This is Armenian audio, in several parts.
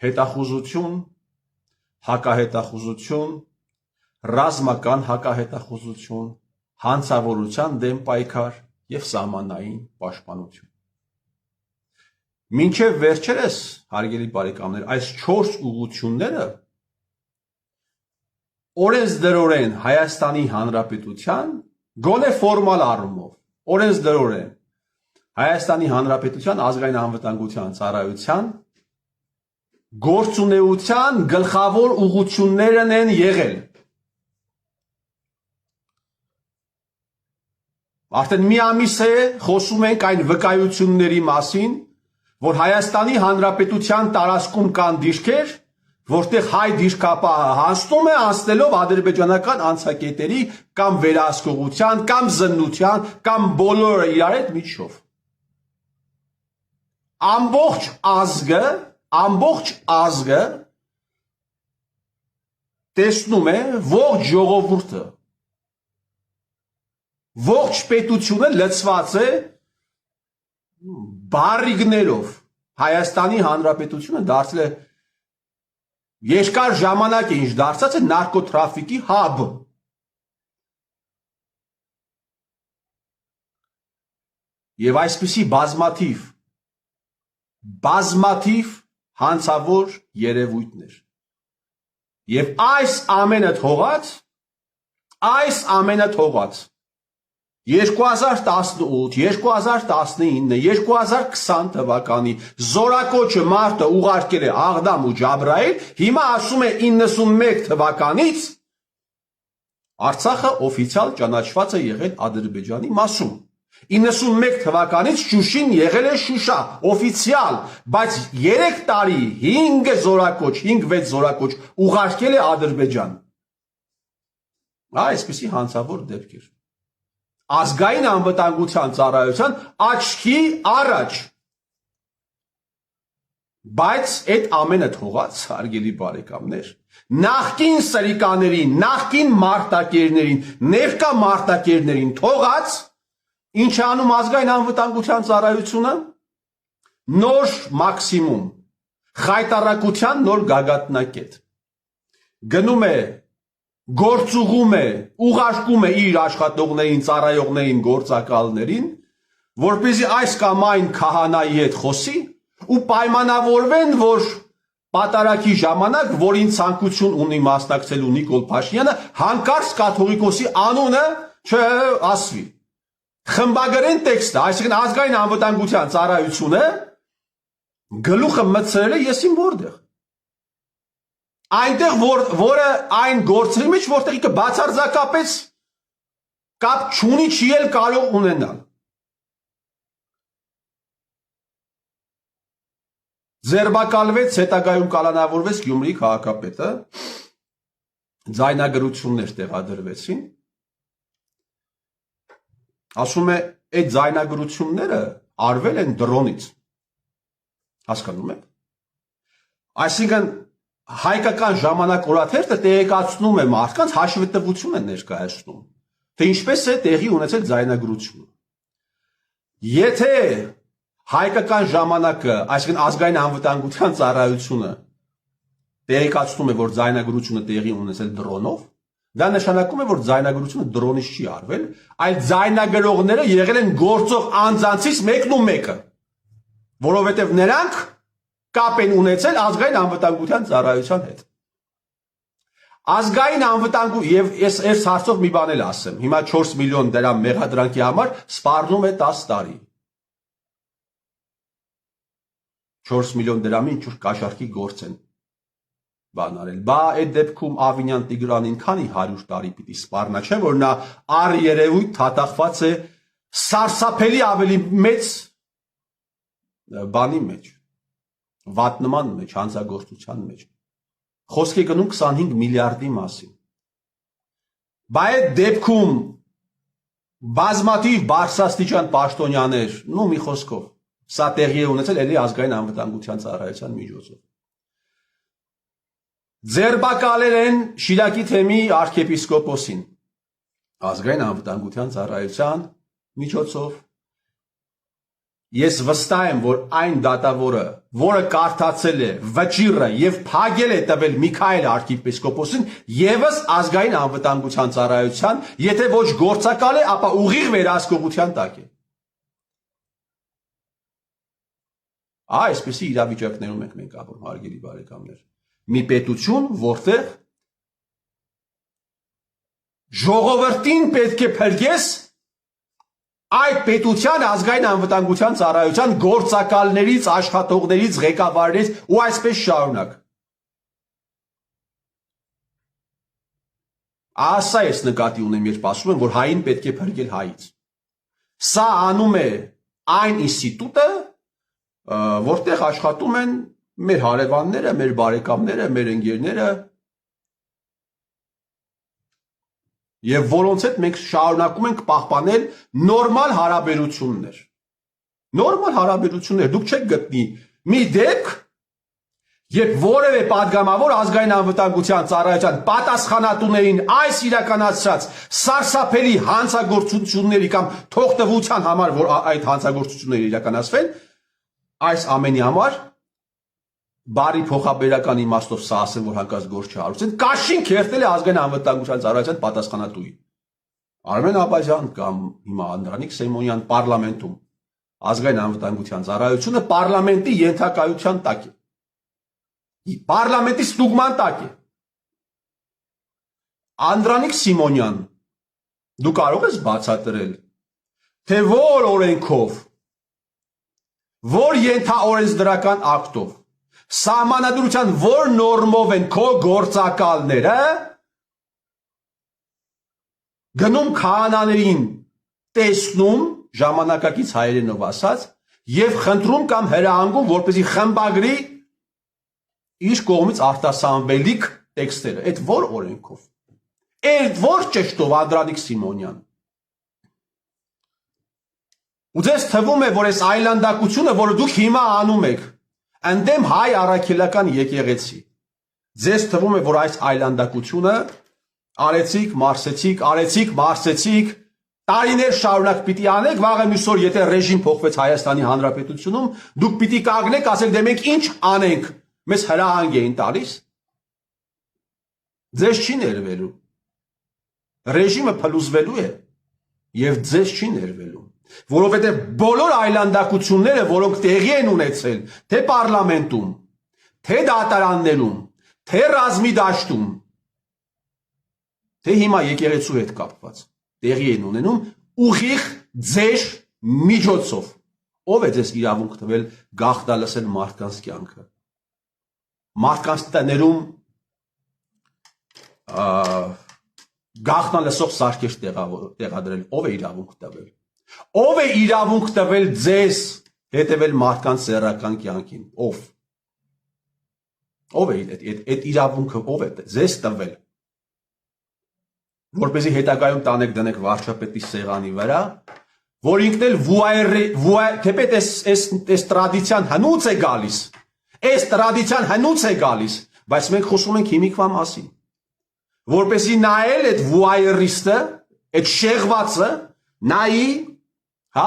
հետախուզություն, հակահետախուզություն, ռազմական հակահետախուզություն, հանցավորության դեմ պայքար և սահմանային պաշտպանություն։ Մինչև վերջերս, հարգելի բարեկամներ, այս 4 ուղղությունները օրենսդրորեն Հայաստանի Հանրապետության գոնե ֆորմալ առումով օրենսդրորեն Հայաստանի Հանրապետության ազգային անվտանգության ծառայության գործունեության գլխավոր ուղղություններն են եղել։ Արդեն մի ամիս է խոսում ենք այն վկայությունների մասին, որ Հայաստանի Հանրապետության տարածքում կան դիրքեր, որտեղ հայ դիրքապահը հանձնում է անցնելով ադրբեջանական անցակետերի կամ վերահսկողության, կամ զննության, կամ բոլորը իրար հետ միջով։ Ամբողջ ազգը տեսնում է, ողջ ժողովուրդը, ողջ պետությունը լցված է բարիգներով։ Հայաստանի Հանրապետությունը դարձել է երկար ժամանակ է ինչ դարձած է նարկոտրաֆիկի հաբ։ Եվ այսպիսի բազմաթիվ հանցավոր երևույթներ։ Եվ այս ամենը թողած 2018, 2019, 2020 թվականի զորակոչը մարտը ուղարկել է Աղդամ ու Ջաբրայիլ, հիմա ասում է 91 թվականից Արցախը օֆիցիալ ճանաչված է եղել Ադրբեջանի մասում։ 91 թվականից Շուշին եղել է Շուշա, օֆիցիալ, բայց 3 տարի 5-6 զորակոչ ուղարկել է Ադրբեջան։ Այսպիսի հանցավոր դեպքեր։ Ազգային անվտանգության ծառայության աչքի առաջ։ Բայց այդ ամենը թողած, հարգելի բարեկամներ, նախկին սրիկաներին, նախկին մարտակերներին, ներկա մարտակերներին թողած, ինչ է անում ազգային անվտանգության ծառայությունը, նոր մաքսիմում, խայտառակության նոր գագաթնակետ։ Գնում է, գործուղում է, ուղարկում է իր աշխատողներին, ծառայողներին, գործակալներին, որպեսզի այս կամ այն քահանայի հետ խոսի ու պայմանավորվեն, որ պատարագի ժամանակ, որին ցանկություն ունի մասնակցելու Նիկոլ Փաշինյանը, հանկարծ կաթողիկոսի անունը չասվի։ Խմբագրեն տեքստը, այսինքն ազգային անվտանգության ծառայությունը գլուխը մտցրել է եսին որտեղ։ Այնտեղ, որը այն գործերի մեջ, որտեղ ինքը բացարձակապես կապ չունի, չի էլ կարող ունենալ։ Ձերբակալվեց, հետագայում կալանավորվեց Գյումրիի քաղաքապետը, ձայնագրություններ տեղադրվեցին։ Ասում է, այդ ձայնագրությունները արվել են դրոնից։ Հասկանում եք։ Այսինքն հայկական ժամանակ օրաթերթը տեղեկացնում է մարդկանց, հաշվետվություն է ներկայացնում, թե ինչպես է տեղի ունեցել ձայնագրությունը։ Եթե հայկական ժամանակը, այսինքն ազգային անվտանգության ծառայությունը տեղեկացնում է, որ ձայնագրությունը տեղի ունեցել դրոնով, դա նշանակում է, որ ձայնագրությունը դրոնից չի արվել, այլ ձայնագրողները եղել են գործող անձանցից մեկն ու մեկը, որովհետև նրանք կապ են ունեցել ազգային անվտանգության ծառայության հետ։ Ազգային անվտանգություն, եւ այս հարցով մի բան էլ ասեմ, հիմա 4 միլիոն դրամ մեղադրանքի համար սպառնում է 10 տարի։ 4 միլիոն դրամի ինչ-որ կաշառքի գործ են բանարել։ Բա այդ դեպքում Ավինյան Տիգրանին քանի 100 տարի պիտի սպառնա, չէ՞ որ նա առերևույթ թաթախված է սարսափելի ավելի մեծ բանի մեջ, վատնման մեջ, հանցագործության մեջ։ Խոսք է գնում 25 միլիարդի մասին։ Բա այդ դեպքում բազմաթիվ բարձրաստիճան պաշտոնյաներ, նու մի խոսքով, սա տեղի է ունեցել էլի ազգային անվտանգության ծառայության միջոցով։ Ձերբակալել են Շիրակի թեմի արքեպիսկոպոսին ազգային անվտանգության ծառայության միջոցով Ես վստահ եմ, որ այն դատավորը, որը կարդացել է վճիռը եւ փագել է տվել Միքայել arczepiskopos-ին, եւս ազգային անվտանգության ծառայության, եթե ոչ գործակալ է, ապա ուղիղ վերահսկողության տակ է։ Այսպեսի իրավիճակներում ենք մենք ապրում, հարգելի բարեկամներ։ Մի պետություն, որտեղ ժողովրդին պետք է փրկես այդ պետության ազգային անվտանգության ծառայության գործակալներից, աշխատողներից, ղեկավարներից ու այսպես շարունակ։ Ասա ես նկատի ունեմ, երբ ասում եմ, որ հային պետք է փրկել հայից։ Սա անում է այն ինստիտուտը, որտեղ աշխատում են մեր հարևանները, մեր բարեկամները, մեր ընկերները, եւ որոնց հետ մենք շարունակում ենք պահպանել նորմալ հարաբերություններ։ Նորմալ հարաբերություններ, դուք չեք գտնի մի դեպք, երբ որևէ падգամավոր ազգային անվտանգության ծառայության պատասխանատուներին այս իրականացած սարսափելի հանցագործությունների կամ թողտվության համար, որ այդ հանցագործությունները իրականացվեն, այս ամենի համար բարի փոխաբերական իմաստով սա ասեմ, որ հանկարծ գործ չհարուցեն, կաշին քերտել է ազգային անվտանգության ծառայության պատասխանատուի։ Արմեն Աբազյան կամ հիմա Անդրանիկ Սիմոնյան պարլամենտում ազգային անվտանգության ծառայությունը պարլամենտի ենթակայության տակ է։ Պարլամենտի ստուգման տակ է։ Անդրանիկ Սիմոնյան, դու կարող ես բացատրել, թե որ օրենքով, որ ենթաօրենսդրական ակտով Սահմանադրության որ նորմով են քո գործակալները գնում քահանաներին տեսնում ժամանակակից հայերենով ասած եւ խնդրում կամ հրահանգում որպեսզի խմբագրի իր կողմից արտասանվելիք տեքստերը այդ որ օրենքով այդ որ ճշտով Անդրանիկ Սիմոնյան ու ձեզ թվում է որ այս այլանդակությունը որը դուք հիմա անում եք Անդեմ հայ առաքելական եկեղեցի։ Ձեզ թվում է, որ այս այլանդակությունը արեցիք, մարսեցիք, տարիներ շարունակ պիտի անեք, վաղը մյուս օր, եթե ռեժիմ փոխվեց Հայաստանի Հանրապետությունում, դուք պիտի կանգնեք, ասեք, դե մենք ինչ անենք, մեզ հրահանգ էին տալիս։ Ձեզ չի ներվելու։ Ռեժիմը փլուզվելու է եւ ձեզ չի ներվելու։ Որովհետև բոլոր այլանդակությունները, որոնք տեղի են ունեցել, թե պարլամենտում, թե դատարաններում, թե ռազմի դաշտում, թե հիմա եկեղեցու հետ կապված, տեղի են ունենում ուղիղ ձեր միջոցով։ Ով է ձեզ իրավունք տվել գաղտնալսել մարդկանց կյանքը։ Մարդկանց տներում գաղտնալսող սարքեր տեղադրել, ով է իրավունք տվել։ Ով է իրավունք տվել ձեզ հետևել մարդկանց սեռական կյանքին, ով։ Ով է այդ իրավունքը, ով է ձեզ տվել։ Որպեսզի հետագայում տանեք դնեք վարչապետի սեղանի վրա, որ ինքն էլ թեպետ այս տրադիցիան հնուց է գալիս, բայց մենք խոսում ենք հիմիկվա մասին, որպեսզի նայել այդ վուայերիստը, այդ շեղվածը, նայի, հա,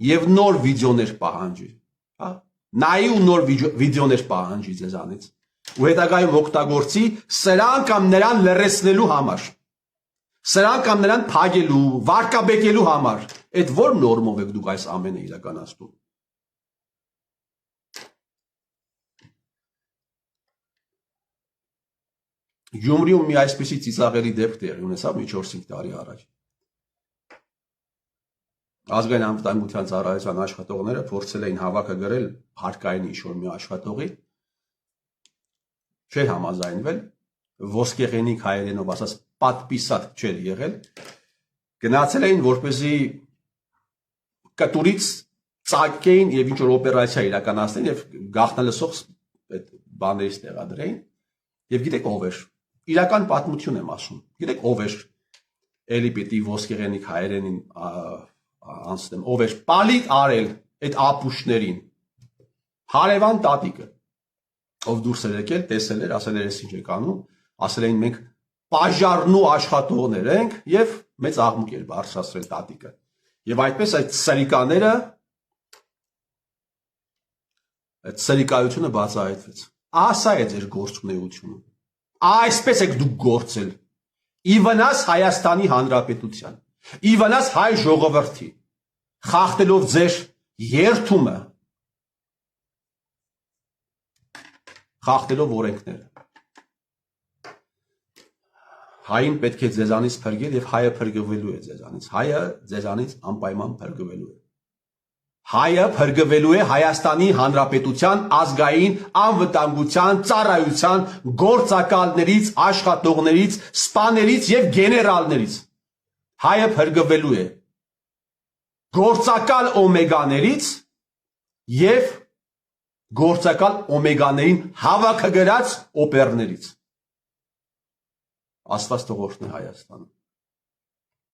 եւ նոր վիդեոներ պահանջի, հա, նայի ու նոր վիդեոներ պահանջի ձեզանից, ու հետագայում օգտագործի սրան կամ նրան լրացնելու համար, սրան կամ նրան փագելու, վարկաբեկելու համար, այդ որ նորմով եք դուք այս ամենը իրականացնում։ Գյումրիում մի այսպիսի ծիծաղելի դեպք տեղի ունեցավ մի 4-5 տարի առաջ։ Ազգային անվտանգության ծառայության աշխատողները փորձել էին հավաքը գրել հարկային ինչ-որ մի աշխատողի, չէր համաձայնվել, ոսկեղենիկ հայերենով ասած պատպիսատ չէր եղել, գնացել էին որպեսզի կտուրից ծակեին եւ ինչ-որ օպերացիա իրականացնեն եւ գաղտնալսող այդ բաներից տեղադրեին եւ գիտեք ով էր, իրական պատմություն եմ ասում, գիտեք ով էր, էլի պիտի ոսկեղենիկ հայերենին անցնեմ, ով էր պալիկ արել այդ ապուշներին, հարևան տատիկը, ով դուրս էր եկել, տեսել էր, ասել էր ես ինչ եք անում, ասել էին մենք պաժարնու աշխատողներ ենք և մեծ աղմուկ էր բարձրացրել տատիկը։ Եվ այդպես այդ սրիկաները Այդ սրիկայությունը բացահայտվեց։ Ասա է ձեր գործունեությունը։ Այսպես եք դուք գործել։ Ի վնաս Հայաստանի Հանրապետության, ի վնաս հայ ժողովրդի, խախտելով ձեր երդումը, խախտելով օրենքները։ Հային պետք է ձեզանից փրկել եւ հայը փրկվելու է ձեզանից։ Հայը ձեզանից անպայման փրկվելու է։ Հայը փրկվելու է Հայաստանի Հանրապետության ազգային անվտանգության ծառայության գործակալներից, աշխատողներից, սպաներից եւ գեներալներից։ Հայը փրկվելու է գործակալ օմեգաներից եւ գործակալ օմեգաներին հավաքագրած օպերներից։ Աստված թողորտն է Հայաստանը։